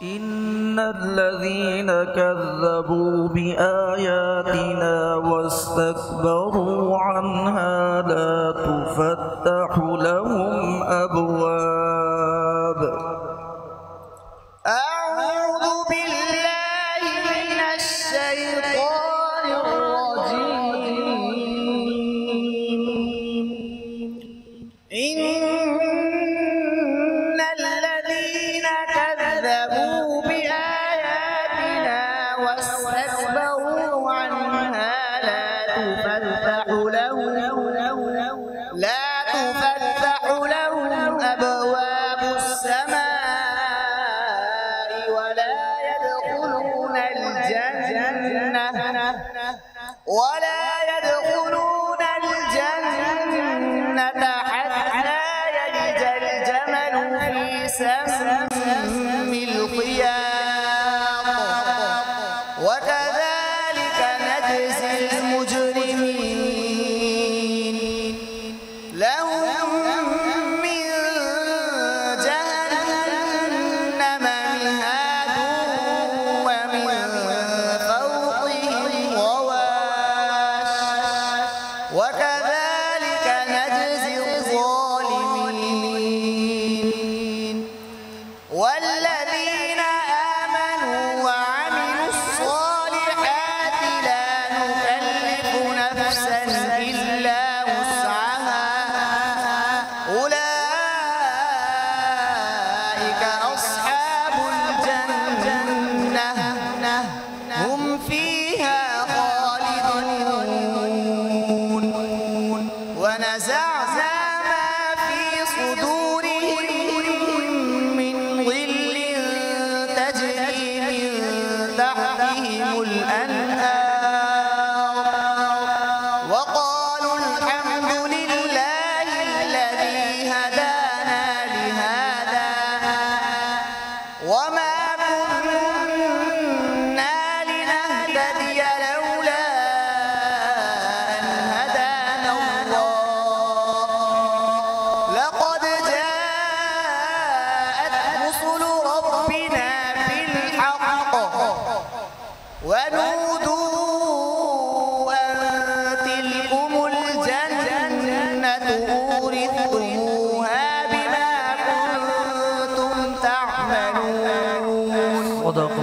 إن الذين كذبوا بآياتنا واستكبروا عنها لا تفتح لهم أبواب. أعوذ بالله من الشيطان الرجيم. إن الذين كذبوا بآياتنا واستكبروا عنها لا تفتح لهم أبواب السماء ولا يدخلون الجنة حتى يلج الجمل في سم الخياط وكذلك نجزي المجرمين. لهم من جهنم مهاد ومن فوقهم غواش وكذلك نجزي الظالمين. والذين آمنوا وعملوا الصالحات لا نكلف نفسا إلا وسعها أولئك أصحاب الجنة هم فيها خالدون. ونزعنا ما في صدورهم من غل تجري من تحتهم الأنهار وقالوا الحمد لله الذي هدانا لهذا وما كنا لنهتدي لولا أن هدانا الله. لقد جاءت رسل ربنا بالحق ونودوا أن تلكم الجنة أورثتموها بما كنتم تعملون. صدق